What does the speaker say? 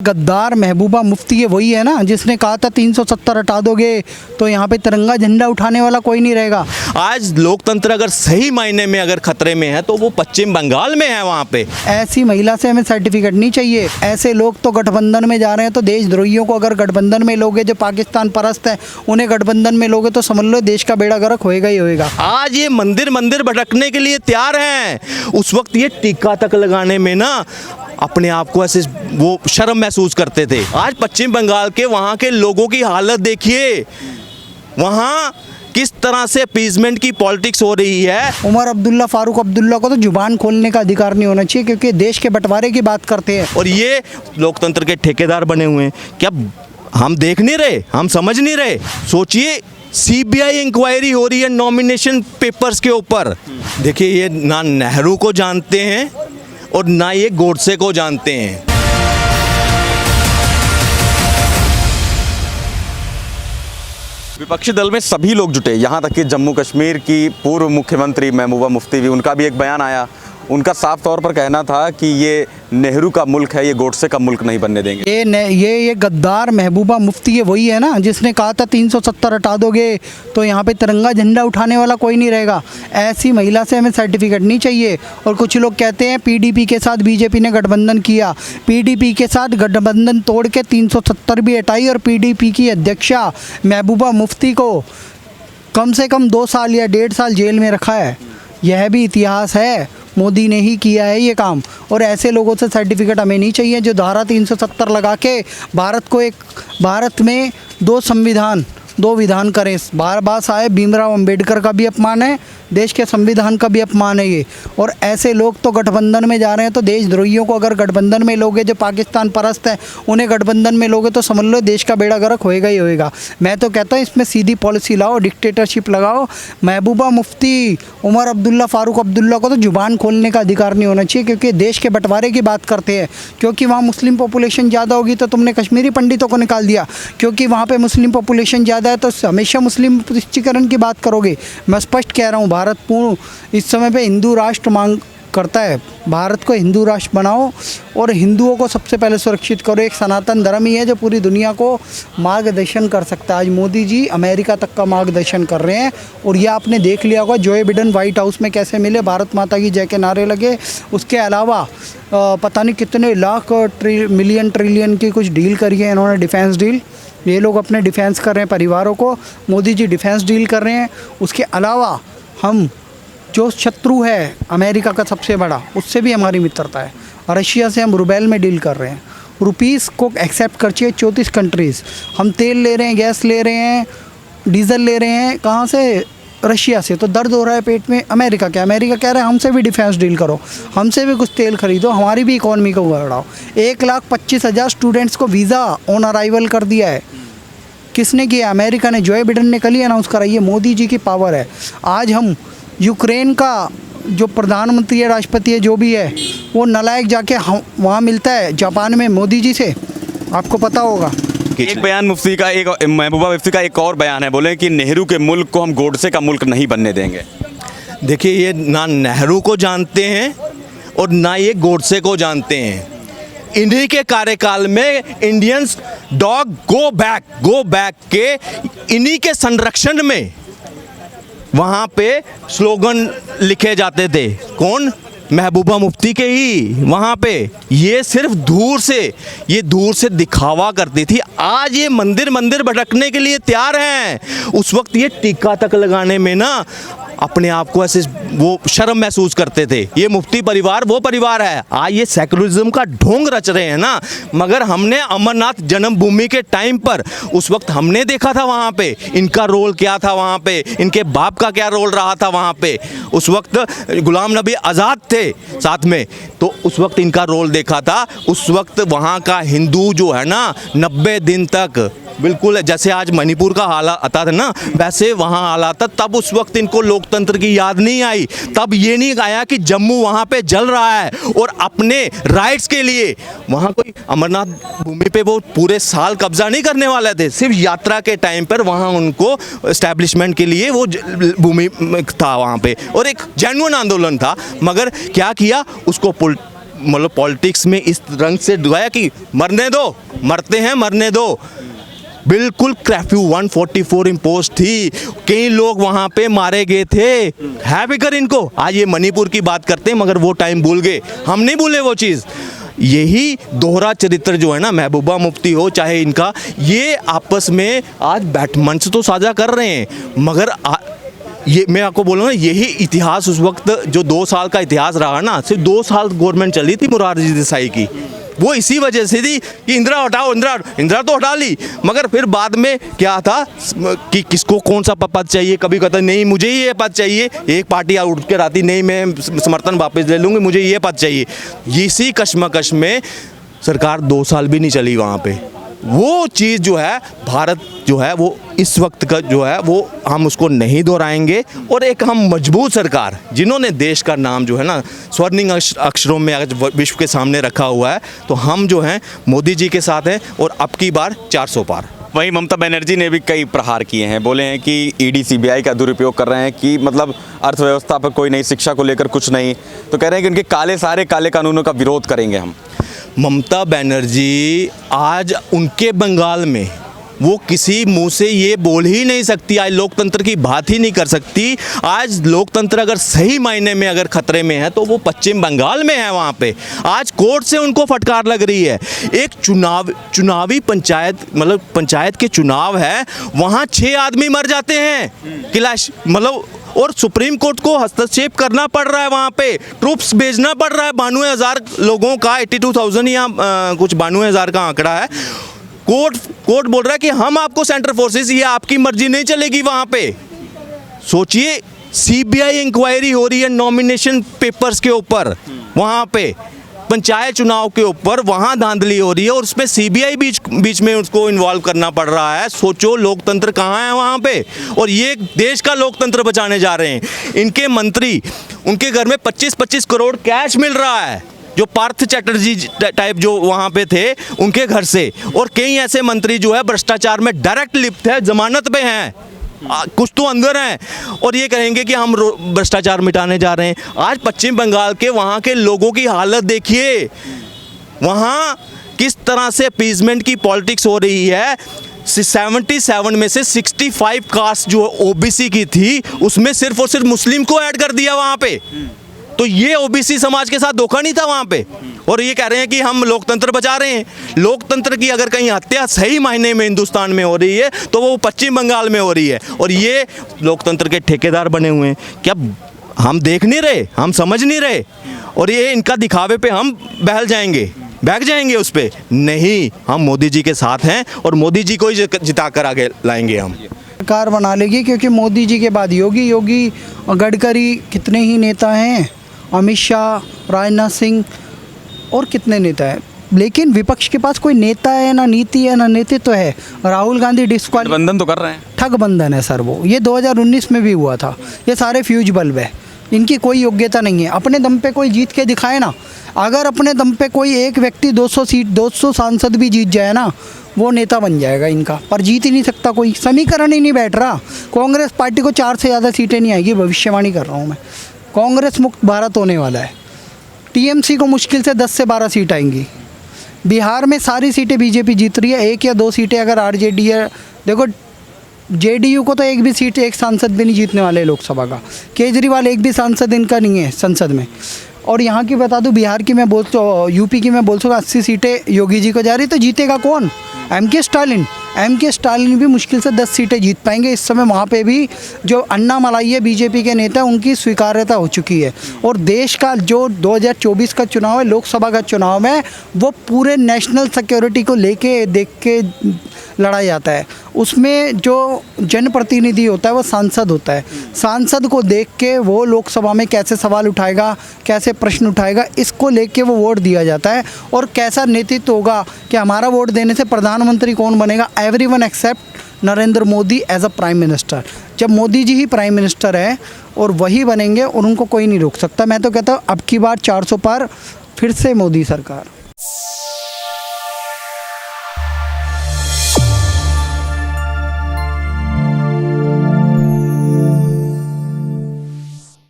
गद्दार महबूबा मुफ्ती है, वही है ना जिसने कहा था 370 हटा दोगे तो यहाँ पे तिरंगा झंडा उठाने वाला कोई नहीं रहेगा। आज लोकतंत्र अगर सही मायने में अगर खतरे में है तो वो पश्चिम बंगाल में है। वहाँ पे ऐसी महिला से हमें सर्टिफिकेट नहीं चाहिए। ऐसे लोग तो गठबंधन में जा रहे हैं, तो देशद्रोहियों को अगर गठबंधन में लोगे, जो पाकिस्तान परस्त है उन्हें गठबंधन में लोगे तो समझ लो देश का बेड़ा गर्क होएगा ही होएगा। आज ये मंदिर मंदिर भटकने के लिए तैयार हैं। उस वक्त ये टीका तक लगाने में ना अपने आप को ऐसे वो शर्म महसूस करते थे। आज पश्चिम बंगाल के वहाँ के लोगों की हालत देखिए, वहाँ किस तरह से अपीजमेंट की पॉलिटिक्स हो रही है। उमर अब्दुल्ला, फारूक अब्दुल्ला को तो जुबान खोलने का अधिकार नहीं होना चाहिए, क्योंकि देश के बंटवारे की बात करते हैं और ये लोकतंत्र के ठेकेदार बने हुए हैं। क्या हम देख नहीं रहे, हम समझ नहीं रहे? सोचिए, सीबीआई इंक्वायरी हो रही है नॉमिनेशन पेपर्स के ऊपर। देखिए, ये ना नेहरू को जानते हैं और ना ये गोडसे को जानते हैं। विपक्षी दल में सभी लोग जुटे, यहाँ तक कि जम्मू कश्मीर की पूर्व मुख्यमंत्री महबूबा मुफ्ती भी, उनका भी एक बयान आया। उनका साफ तौर पर कहना था कि ये नेहरू का मुल्क है, ये गोडसे का मुल्क नहीं बनने देंगे। ये गद्दार महबूबा मुफ्ती है, वही है ना जिसने कहा था 370 हटा दोगे तो यहाँ पे तिरंगा झंडा उठाने वाला कोई नहीं रहेगा। ऐसी महिला से हमें सर्टिफिकेट नहीं चाहिए। और कुछ लोग कहते हैं पीडीपी के साथ बीजेपी ने गठबंधन किया। पीडीपी के साथ गठबंधन तोड़ के 370 भी हटाई और पीडीपी की अध्यक्षा महबूबा मुफ्ती को कम से कम 2 साल या 1.5 साल जेल में रखा है। यह भी इतिहास है, मोदी ने ही किया है ये काम। और ऐसे लोगों से सर्टिफिकेट हमें नहीं चाहिए जो धारा 370 लगा के भारत में 2 संविधान 2 विधान करें। बार साहेब भीमराव अंबेडकर का भी अपमान है, देश के संविधान का भी अपमान है ये। और ऐसे लोग तो गठबंधन में जा रहे हैं, तो देशद्रोहियों को अगर गठबंधन में लोगे, जो पाकिस्तान परस्त है उन्हें गठबंधन में लोगे तो समझ लो देश का बेड़ा गर्क होएगा ही होएगा। मैं तो कहता हूँ इसमें सीधी पॉलिसी लाओ, डिक्टेटरशिप लगाओ। महबूबा मुफ्ती, उमर अब्दुल्ला, फारूक अब्दुल्ला को तो जुबान खोलने का अधिकार नहीं होना चाहिए, क्योंकि देश के बंटवारे की बात करते हैं। क्योंकि वहाँ मुस्लिम पॉपुलेशन ज़्यादा होगी तो तुमने कश्मीरी पंडितों को निकाल दिया। क्योंकि वहाँ पर मुस्लिम पॉपुलेशन ज़्यादा है तो हमेशा मुस्लिम तुष्टीकरण की बात करोगे। मैं स्पष्ट कह रहा हूँ, भारत पूर्ण इस समय पे हिंदू राष्ट्र मांग करता है। भारत को हिंदू राष्ट्र बनाओ और हिंदुओं को सबसे पहले सुरक्षित करो। एक सनातन धर्म ही है जो पूरी दुनिया को मार्गदर्शन कर सकता है। आज मोदी जी अमेरिका तक का मार्गदर्शन कर रहे हैं। और यह आपने देख लिया होगा जो बिडेन व्हाइट हाउस में कैसे मिले, भारत माता की जय के नारे लगे। उसके अलावा पता नहीं कितने लाख मिलियन ट्रिलियन की कुछ डील करी है इन्होंने, डिफेंस डील। ये लोग अपने डिफेंस कर रहे हैं परिवारों को, मोदी जी डिफेंस डील कर रहे हैं। उसके अलावा हम जो शत्रु है अमेरिका का सबसे बड़ा, उससे भी हमारी मित्रता है। रशिया से हम रुबेल में डील कर रहे हैं। रुपीस को एक्सेप्ट कर चाहिए 34 कंट्रीज़। हम तेल ले रहे हैं, गैस ले रहे हैं, डीजल ले रहे हैं, कहाँ से? रशिया से। तो दर्द हो रहा है पेट में अमेरिका क्या? अमेरिका कह रहा है हमसे भी डिफेंस डील करो, हमसे भी कुछ तेल खरीदो, हमारी भी इकॉनमी को बढ़ाओ। 1,25,000 स्टूडेंट्स को वीज़ा ऑन अराइवल कर दिया है। किसने किया? अमेरिका ने। जो बिडेन ने कल ही अनाउंस करा। ये मोदी जी की पावर है। आज हम यूक्रेन का जो प्रधानमंत्री है, राष्ट्रपति है, जो भी है, वो नालायक जाके वहाँ मिलता है जापान में मोदी जी से, आपको पता होगा। एक बयान मुफ्ती का, एक महबूबा मुफ्ती का एक और बयान है, बोले कि नेहरू के मुल्क को हम गोडसे का मुल्क नहीं बनने देंगे। देखिए, ये ना नेहरू को जानते हैं और ना ये गोडसे को जानते हैं। इन्हीं के कार्यकाल में इंडियंस डॉग गो बैक के इन्हीं के संरक्षण में वहाँ पे स्लोगन लिखे जाते थे। कौन? महबूबा मुफ्ती के ही वहाँ पे। ये सिर्फ दूर से दिखावा करती थी। आज ये मंदिर मंदिर भटकने के लिए तैयार हैं। उस वक्त ये टीका तक लगाने में ना अपने आप को ऐसे वो शर्म महसूस करते थे। ये मुफ्ती परिवार वो परिवार है। आज ये सेकुलरिज्म का ढोंग रच रहे हैं ना। मगर हमने अमरनाथ जन्मभूमि के टाइम पर उस वक्त हमने देखा था वहाँ पे इनका रोल क्या था, वहाँ पे इनके बाप का क्या रोल रहा था। वहाँ पे उस वक्त गुलाम नबी आज़ाद थे साथ में, तो उस वक्त इनका रोल देखा था। उस वक्त वहाँ का हिंदू जो है ना 90 दिन तक बिल्कुल जैसे आज मणिपुर का हालात आता था ना, वैसे वहाँ हालात था। तब उस वक्त इनको लोकतंत्र की याद नहीं आई। तब ये नहीं आया कि जम्मू वहाँ पे जल रहा है और अपने राइट्स के लिए वहाँ कोई अमरनाथ भूमि पे वो पूरे साल कब्जा नहीं करने वाले थे। सिर्फ यात्रा के टाइम पर वहाँ उनको एस्टैब्लिशमेंट के लिए वो भूमि था वहाँ पे, और एक जेन्युइन आंदोलन था। मगर क्या किया, उसको मतलब पॉलिटिक्स में इस रंग से डुबाया कि मरने दो, मरते हैं मरने दो। बिल्कुल कर्फ्यू 144 इम्पोज थी, कई लोग वहाँ पे मारे गए थे, है फिक्र इनको। आज ये मणिपुर की बात करते हैं मगर वो टाइम भूल गए, हम नहीं भूले वो चीज़। यही दोहरा चरित्र जो है ना, महबूबा मुफ्ती हो चाहे इनका, ये आपस में आज मंच तो साझा कर रहे हैं मगर ये मैं आपको बोलूँ ना, यही इतिहास उस वक्त जो 2 साल का इतिहास रहा ना, सिर्फ 2 साल गवर्नमेंट चली थी मोरारजी देसाई की, वो इसी वजह से थी कि इंदिरा हटाओ, इंदिरा तो हटा ली, मगर फिर बाद में क्या था कि किसको कौन सा पद चाहिए, कभी कहता नहीं मुझे ही ये पद चाहिए, एक पार्टी उठ कर आती नहीं मैं समर्थन वापस ले लूँगी, मुझे ये पद चाहिए। इसी कश्मकश में सरकार 2 साल भी नहीं चली वहाँ पे। वो चीज़ जो है भारत जो है वो इस वक्त का जो है वो हम उसको नहीं दोहराएंगे, और एक हम मजबूत सरकार जिन्होंने देश का नाम जो है ना स्वर्णिम अक्षरों में आज विश्व के सामने रखा हुआ है, तो हम जो हैं मोदी जी के साथ हैं और अब की बार 400 पार। वहीं ममता बनर्जी ने भी कई प्रहार किए हैं, बोले हैं कि ईडी सीबीआई का दुरुपयोग कर रहे हैं, कि मतलब अर्थव्यवस्था पर कोई नहीं, शिक्षा को लेकर कुछ नहीं, तो कह रहे हैं कि उनके सारे काले कानूनों का विरोध करेंगे हम। ममता बनर्जी आज उनके बंगाल में वो किसी मुंह से ये बोल ही नहीं सकती, आज लोकतंत्र की बात ही नहीं कर सकती। आज लोकतंत्र अगर सही मायने में अगर खतरे में है तो वो पश्चिम बंगाल में है। वहाँ पे आज कोर्ट से उनको फटकार लग रही है। एक चुनावी पंचायत, मतलब पंचायत के चुनाव है, वहाँ 6 आदमी मर जाते हैं क्लैश, मतलब, और सुप्रीम कोर्ट को हस्तक्षेप करना पड़ रहा है, वहाँ पे ट्रूप्स भेजना पड़ रहा है। 92,000 लोगों का 82,000 या कुछ 92,000 का आंकड़ा है। कोर्ट बोल रहा है कि हम आपको सेंट्रल फोर्सेस, ये आपकी मर्जी नहीं चलेगी वहाँ पे। सोचिए सीबीआई इंक्वायरी हो रही है नॉमिनेशन पेपर्स के ऊपर, वहाँ पे पंचायत चुनाव के ऊपर वहाँ धांधली हो रही है और उसमें सीबीआई बीच में उसको इन्वॉल्व करना पड़ रहा है। सोचो लोकतंत्र कहाँ है वहाँ पे, और ये देश का लोकतंत्र बचाने जा रहे हैं। इनके मंत्री, उनके घर में 25-25 करोड़ कैश मिल रहा है, जो पार्थ चैटर्जी टाइप जो वहाँ पे थे उनके घर से, और कई ऐसे मंत्री जो है भ्रष्टाचार में डायरेक्ट लिप्त है, जमानत पे हैं, कुछ तो अंदर हैं, और ये कहेंगे कि हम भ्रष्टाचार मिटाने जा रहे हैं। आज पश्चिम बंगाल के वहाँ के लोगों की हालत देखिए, वहाँ किस तरह से अपीजमेंट की पॉलिटिक्स हो रही है। 77 में से 65 कास्ट जो ओबीसी की थी उसमें सिर्फ और सिर्फ मुस्लिम को ऐड कर दिया वहाँ पे। तो ये ओबीसी समाज के साथ धोखा नहीं था वहाँ पे, और ये कह रहे हैं कि हम लोकतंत्र बचा रहे हैं। लोकतंत्र की अगर कहीं हत्या सही मायने में हिंदुस्तान में हो रही है तो वो पश्चिम बंगाल में हो रही है, और ये लोकतंत्र के ठेकेदार बने हुए हैं। क्या हम देख नहीं रहे, हम समझ नहीं रहे, और ये इनका दिखावे पे हम बैठ जाएंगे उस पर नहीं। हम मोदी जी के साथ हैं और मोदी जी को ही जिता कर आगे लाएंगे हम। सरकार बना लेगी, क्योंकि मोदी जी के बाद योगी गडकरी, कितने ही नेता हैं, अमित शाह, राजनाथ सिंह, और कितने नेता हैं, लेकिन विपक्ष के पास कोई नेता है ना, नीति है ना, नेतृत्व है। राहुल गांधी गठबंधन तो कर रहे हैं, ठग बंधन है सर वो, ये 2019 में भी हुआ था। ये सारे फ्यूज बल्ब है, इनकी कोई योग्यता नहीं है। अपने दम पे कोई जीत के दिखाए ना, अगर अपने दम पे कोई एक व्यक्ति 200 सीट 200 सांसद भी जीत जाए ना, वो नेता बन जाएगा इनका, पर जीत ही नहीं सकता कोई, समीकरण ही नहीं बैठ रहा। कांग्रेस पार्टी को 4 से ज़्यादा सीटें नहीं आएगी, भविष्यवाणी कर रहा हूँ मैं। कांग्रेस मुक्त भारत होने वाला है। टीएमसी को मुश्किल से 10 से 12 सीट आएंगी। बिहार में सारी सीटें बीजेपी जीत रही है, 1 या 2 सीटें अगर आरजेडी है। देखो जेडीयू को तो एक भी सीट, एक सांसद भी नहीं जीतने वाले लोकसभा का। केजरीवाल एक भी सांसद इनका नहीं है संसद में। और यहाँ की बता दूँ, बिहार की मैं बोल तो यूपी की मैं बोल सकूँ 80 सीटें योगी जी को जा रही, तो जीतेगा कौन? एम के स्टालिन भी मुश्किल से 10 सीटें जीत पाएंगे। इस समय वहाँ पे भी जो अन्ना मलाई है बीजेपी के नेता, उनकी स्वीकार्यता हो चुकी है। और देश का जो 2024 का चुनाव है, लोकसभा का चुनाव है, वो पूरे नेशनल सिक्योरिटी को लेके देख के लड़ा जाता है। उसमें जो जनप्रतिनिधि होता है वो सांसद होता है। सांसद को देख के वो लोकसभा में कैसे सवाल उठाएगा, कैसे प्रश्न उठाएगा, इसको लेके वो वोट दिया जाता है। और कैसा नेतृत्व होगा कि हमारा वोट देने से प्रधानमंत्री कौन बनेगा, everyone except Narendra Modi as a prime minister. जब मोदी जी ही प्राइम मिनिस्टर है और वही बनेंगे और उनको कोई नहीं रोक सकता। मैं तो कहता हूँ अब की बार 400 पार, फिर से मोदी सरकार।